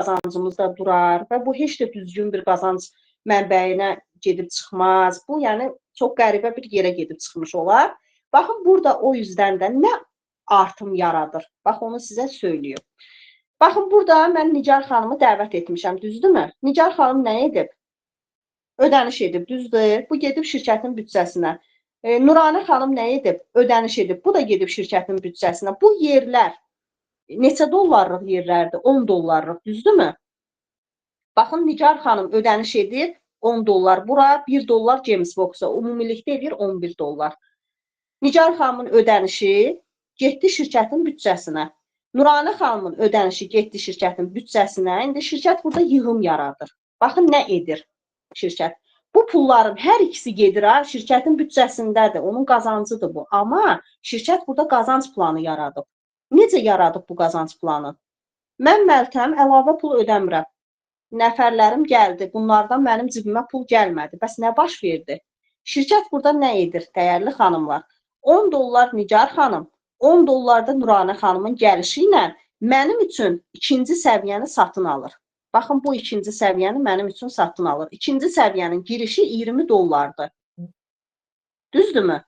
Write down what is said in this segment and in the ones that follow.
qazancımız da durar və bu heç də düzgün bir qazanc mənbəyinə gedib çıxmaz. Bu, yəni, çox qəribə bir yerə gedib çıxmış olar. Baxın, burada o yüzdən də nə artım yaradır? Bax, onu sizə söylüyor. Baxın, burada mən Nigar xanımı dəvət etmişəm, düzdürmü? Nigar xanım nə edib? Ödəniş edib, düzdür? Bu gedib şirkətin büdcəsinə. Nuranə xanım nə edib? Ödəniş edib. Bu da gedib şirkətin büdcəsinə. Bu yerlər neçə dollarlıq yerlərdir? 10 dollarlıq, düzdürmü? Baxın, Nigar xanım ödəniş edir 10 dollar. Bura 1 dollar James Box'a. Ümumilikdə edir 11 dollar. Nigar xanımın ödənişi getdi şirkətin büdcəsinə. Nuranə xanımın ödənişi getdi şirkətin büdcəsinə. İndi şirkət burada yığım yaradır. Baxın, nə edir şirkət? Bu pulların hər ikisi gedir, şirkətin büdcəsindədir. Onun qazancıdır bu. Amma şirkət burada qazanc planı yaradıb. Necə yaradıb bu qazanc planı? Mən Məltəm əlavə pul ödəmirəm. Nəfərlərim gəldi. Bunlardan mənim cibimə pul gəlmədi. Bəs nə baş verdi? Şirkət burada nə edir, dəyərli xanımlar? 10 dollar Nigar xanım, 10 dollar da Nuranə xanımın gəlişi ilə mənim üçün ikinci səviyyəni satın alır. Baxın, bu ikinci səviyyəni mənim üçün satın alır. İkinci səviyyənin girişi 20 dollardır. Düzdürmü?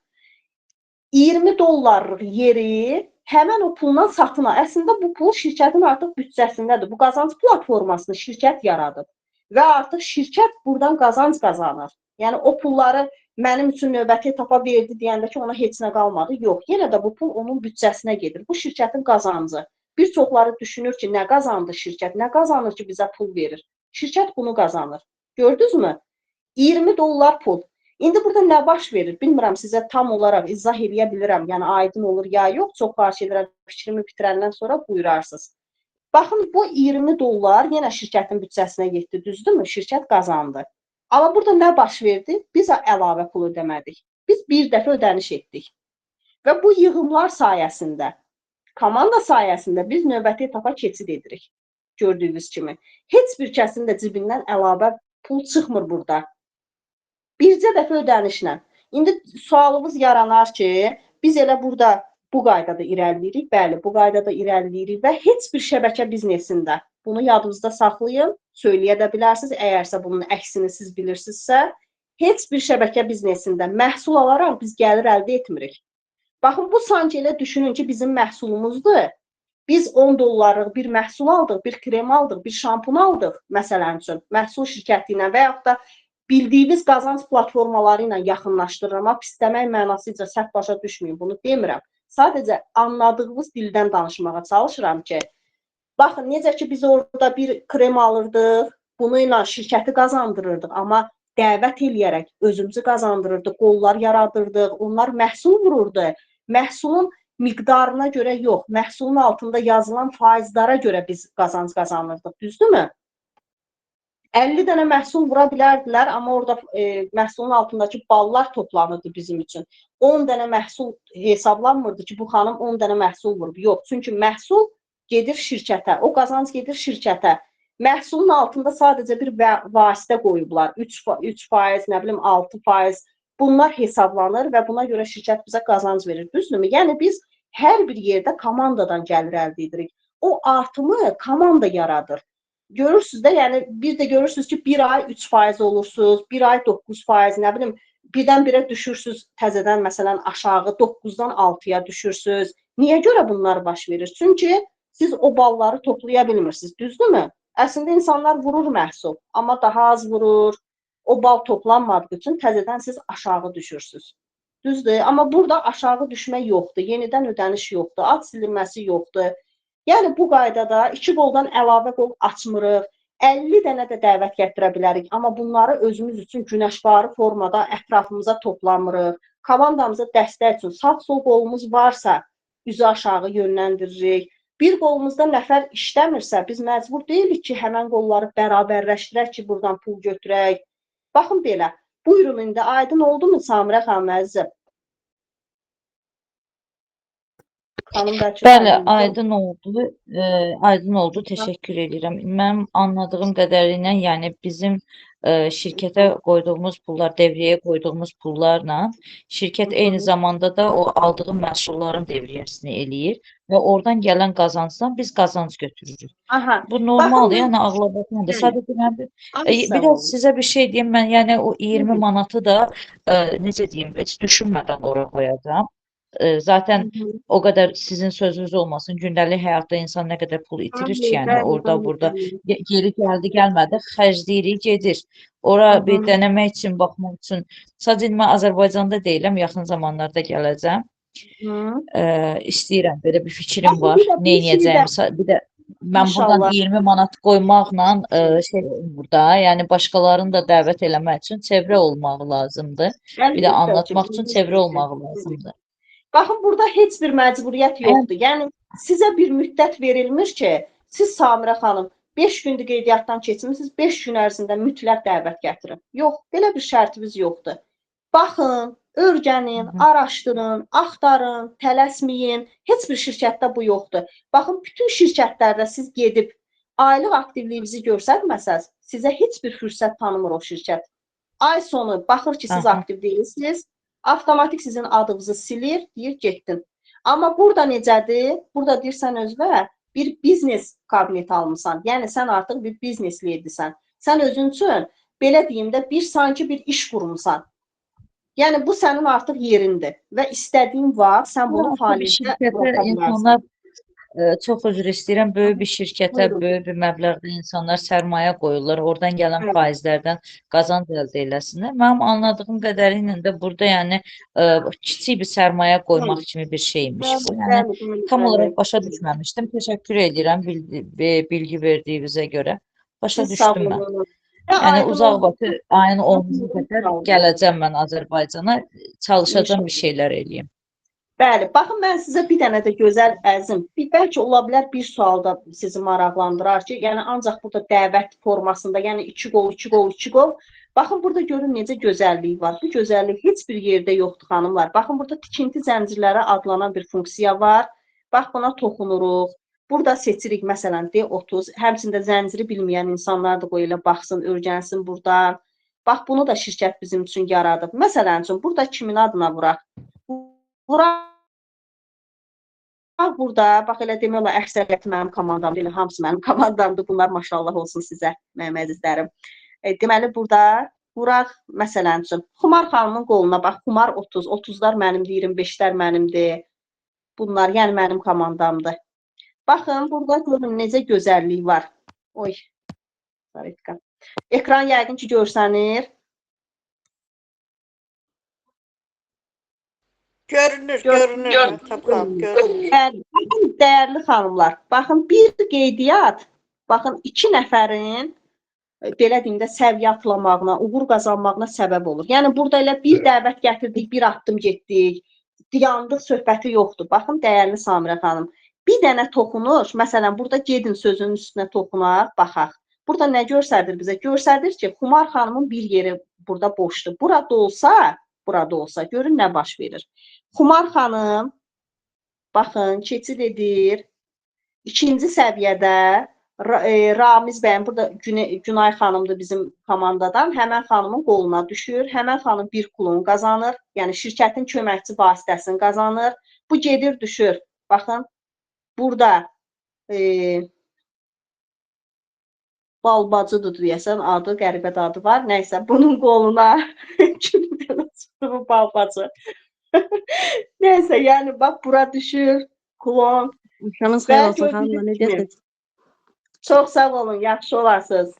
20 dollarlıq yeri həmən o pulla satın alır. Əslində bu pul şirkətin artıq büdcəsindədir. Bu qazanc platformasını şirkət yaradıb. Və artıq şirkət buradan qazanc qazanır. Yəni o pulları mənim üçün növbəti etapa verdi deyəndə ki, ona heç nə qalmadı. Yox, yenə də bu pul onun büdcəsinə gedir. Bu şirkətin qazancı. Bir çoxları düşünür ki, nə qazandı şirkət, nə qazanır ki, bizə pul verir. Şirkət bunu qazanır. Gördünüzmü? 20 dollar pul. İndi burada nə baş verir? Bilmirəm, sizə tam olaraq izah edə bilirəm. Yəni, aydın olur ya yox. Çox xahiş edirəm, fikrimi bitirəndən sonra buyurarsınız. Baxın, bu 20 dollar yenə şirkətin büdcəsinə getdi, düzdürmü? Şirkət qazandı. Amma burada nə baş verdi? Biz əlavə pul ödəmədik. Biz bir dəfə ödəniş etdik. Və bu yığımlar sayəsində, komanda sayəsində biz növbəti etapa keçid edirik. Gördüyünüz kimi. Heç bir kəsin də cibindən əlavə pul çıxmır burada. Bircə dəfə ödənişlə. İndi sualımız yaranar ki, biz elə burada bu qaydada irəliləyirik. Bəli, bu qaydada irəliləyirik və heç bir şəbəkə biznesində bunu yadınızda saxlayın, söyləyə də bilərsiniz. Əgərsə bunun əksini siz bilirsinizsə, heç bir şəbəkə biznesində məhsul alaraq biz gəlir əldə etmirik. Baxın, bu sanki elə düşünün ki, bizim məhsulumuzdur. Biz 10 dollarlıq bir məhsul aldıq, bir krem aldıq, bir şampun aldıq, məsələn üçün, məhsul şirkəti ilə və yaxud da bildiyiniz qazanc platformaları ilə yaxınlaşdırıram. Pis demək mənasıca səhv başa düşməyin, bunu demirəm. Sadəcə anladığımız dildən danışmağa çalışıram ki, baxın, necə ki biz orada bir krem alırdıq, bunu ilə şirkəti qazandırırdıq, amma dəvət eləyərək özümüzü qazandırırdıq, qollar yaradırdıq, onlar məhsul vururdu. Məhsulun miqdarına görə yox, məhsulun altında yazılan faizlara görə biz qazanc qazanırdıq, düzdürmü? 50 dənə məhsul vura bilərdilər, amma orada məhsulun altındakı ballar toplanırdı bizim üçün. 10 dənə məhsul hesablanmırdı ki, bu xanım 10 dənə məhsul vurub. Yox, çünki məhsul gedir şirkətə, o qazanc gedir şirkətə. Məhsulun altında sadəcə bir vasitə qoyublar. 3%, nə bilim 6%. Bunlar hesablanır və buna görə şirkət bizə qazanc verir. Düzdürmü? Yəni biz hər bir yerdə komandadan gəlir əldə edirik. O artımı komanda yaradır. Görürsünüz də, yəni bir də görürsünüz ki, bir ay 3% olursunuz, bir ay 9%, nə bilim, birdən-birə düşürsünüz təzədən, məsələn, aşağı 9-dan 6-ya düşürsünüz. Niyə görə bunlar baş verir? Çünki siz o balları toplaya bilmirsiniz, düzdürmü? Əslində insanlar vurur məhsul, amma daha az vurur. O bal toplanmadığı üçün təzədən siz aşağı düşürsünüz. Düzdür? Amma burada aşağı düşmək yoxdur, yenidən ödəniş yoxdur, ad silinməsi yoxdur. Yəni bu qaydada 2 qoldan əlavə qol açmırıq, 50 dənə də dəvət gətirə bilərik, amma bunları özümüz üçün günəşvarı formada ətrafımıza toplamırıq. Komandamıza dəstək üçün sağ-sol qolumuz varsa, üzü aşağı yönləndiririk. Bir qolumuzda nəfər işləmirsə, biz məcbur deyilik ki, həmən qolları bərabərləşdirək ki, buradan pul götürək. Baxın belə, buyurun indi, aydın oldu mu Samirə xanım əzizim? Xanım bəlkə Bəli, aydındır. aydın oldu. Aydın oldu. Təşəkkür edirəm. Mənim anladığım qədərilə, yəni bizim şirkətə qoyduğumuz pullar, devrəyə qoyduğumuz pullarla şirkət eyni zamanda da o aldığı məhsulların devriyyəsini eləyir və oradan gələn qazancdan biz qazanc götürürük. Aha. Bu Baxın normaldır, mən yəni ağlabatan sadəcə mən ay sağ bir də olun. sizə bir şey deyim, mən yəni o 20 Hı manatı da necə deyim, heç düşünmədən ora qoyacağam. Zaten hı. o qədər sizin sözünüz olmasın. Gündəlik həyatda insan nə qədər pul itirir ki, Bəli, yəni bəli, orada, bəli, burada bəli. geri gəldi, gəlmədi, xərcləyirik, gedir. Ora Hı bir hı. denemək üçün, baxmaq üçün. Sadəcə mən Azərbaycanda deyiləm, yaxın zamanlarda gələcəm. Hı. İstəyirəm, belə bir fikrim Baxın var. bir də Nə bir şey də edəcəyimi, bir də mən buradan inşallah 20 manat qoymaqla şey burada, yəni başqalarını da dəvət eləmək üçün çevrə olmaq lazımdır. Bir də əlbəttə ki, anlatmaq üçün çevrə əlbəttə olmaq ki. lazımdır. Baxın, burada heç bir məcburiyyət Ən yoxdur. Yəni, sizə bir müddət verilmiş ki, siz Samirə xanım 5 gündür qeydiyyatdan keçmirsiniz, 5 gün ərzində mütləq dəvət gətirin. Yox, belə bir şərtimiz yoxdur. Baxın, öyrənin, araşdırın, axtarın, tələsməyin. Heç bir şirkətdə bu yoxdur. Baxın, bütün şirkətlərdə siz gedib aylıq aktivliyinizi göstərməsəz, sizə heç bir fürsət tanımır o şirkət. Ay sonu baxır ki, siz aha. aktiv deyilsiniz, avtomatik sizin adınızı silir, deyir getdin. Amma burada necədir? Burada deyirsən özünə bir biznes kabineti almısan. Yəni sən artıq bir biznes ledisən. Sən özün üçün belə deyim də bir sanki bir iş qurmusan. Yəni bu sənin artıq yerindir və istədiyin var, sən bunu Artıq bir fəaliyyətə şirkətə buraxa insanlar bilərsən. çox üzr istəyirəm, böyük bir şirkətə, Buyurun. böyük bir məbləğdə insanlar sərmayə qoyurlar, oradan gələn Bəli, faizlərdən qazanc əldə eləsinlər. Mənim anladığım qədərilə də burada yəni kiçik bir sərmayə qoymaq bəli, kimi bir şeymiş bu. bəli, Yəni bəli, bəli, tam bəli. olaraq başa düşməmişdim. Təşəkkür edirəm bilgi verdiyinizə görə. Başa Siz sağ düşdüm mən. olun. Və Yəni aydın uzaq oldu. vaxt ayın 10-una Sağ qədər olun. gələcəm mən Azərbaycana, çalışacağam bir İnşallah. şeylər eləyim. Bəli, baxın mən sizə bir dənə də gözəl əzim, bəlkə ola bilər bir sual da sizi maraqlandırar ki, yəni ancaq burada dəvət formasında, yəni 2 qol, 2 qol, 2 qol. Baxın burada görün necə gözəllik var. Bu gözəllik heç bir yerdə yoxdur xanımlar. Baxın burada tikinti zəncirləri adlanan bir funksiya var. Bax buna toxunuruq. Burada seçirik məsələn D30. Həmçində zənciri bilməyən insanlar da qoy elə baxsın, öyrənsin buradan. Bax bunu da şirkət bizim üçün yaradıb. Məsələn üçün burada kimin adına vuraq? Vuraq burada, bax elə demək olar əksəriyyəti mənim komandamdır, elə hamısı mənim komandamdır. Bunlar maşallah olsun sizə, mənim əzizlərim. Deməli burada vuraq məsələn üçün Xumar xanımın qoluna bax, Xumar 30, 30-lar mənimdir, 25-lər mənimdir. Bunlar yəni mənim komandamdır. Baxın, burada görün necə gözəllik var. Oy, Zaritka. Ekran yəqin ki görsənir. Görünür, Görünür. görünür Məhtəb xanım, görünür. Baxın, dəyərli xanımlar, baxın bir qeydiyyat, baxın 2 nəfərin belə deyim də səviyyə atlamağına, uğur qazanmağına səbəb olur. Yəni burada elə bir dəvət gətirdik, bir addım getdik, dayandıq söhbəti yoxdur. Baxın dəyərli Samirə xanım, bir dənə toxunuş, məsələn burada gedin sözünün üstünə toxunaq, baxaq. Burada nə göstərir bizə? Göstərir ki, Xumar xanımın bir yeri burada boşdur. Burada olsa, görün nə baş verir. Xumar xanım, baxın, keçid edir. İkinci səviyyədə Ramiz bəyin, burada Günay xanımdır bizim komandadan, həmən xanımın qoluna düşür. Həmən xanım bir pulunu qazanır, yəni şirkətin köməkçi vasitəsini qazanır. Bu gedir, düşür. Baxın, burada Balbacıdır deyəsən, adı, qəribə adı var. Nəysə, bunun qoluna bu Balbacı. Nəysə, yəni bax bura düşür, klon. Akşamınız Və xeyir olsun xanımlar, gördüyünüz kimi, necəsiniz? çox sağ olun, yaxşı olasınız.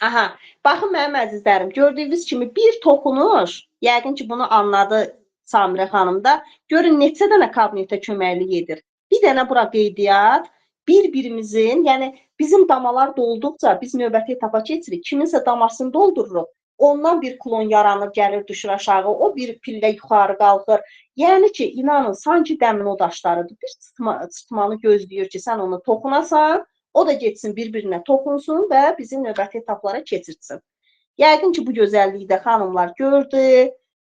Aha, baxın mənim əzizlərim, gördüyünüz kimi bir toxunuş, yəqin ki bunu anladı Samirə xanım da, görün neçə dənə kabinetə köməklik edir. Bir dənə bura qeydiyyat, bir-birimizin, yəni bizim damalar dolduqca biz növbəti etapa keçirik, kiminsə damasını doldururuq, ondan bir klon yaranır, gəlir, düşür aşağı, o bir pillə yuxarı qalxır. Yəni ki, inanın, sanki dəmino daşlarıdır, bir çıxmanı gözləyir ki, sən onu toxunasan, o da getsin bir-birinə toxunsun və bizi növbəti etaplara keçirtsin. Yəqin ki, bu gözəlliyi də xanımlar gördü.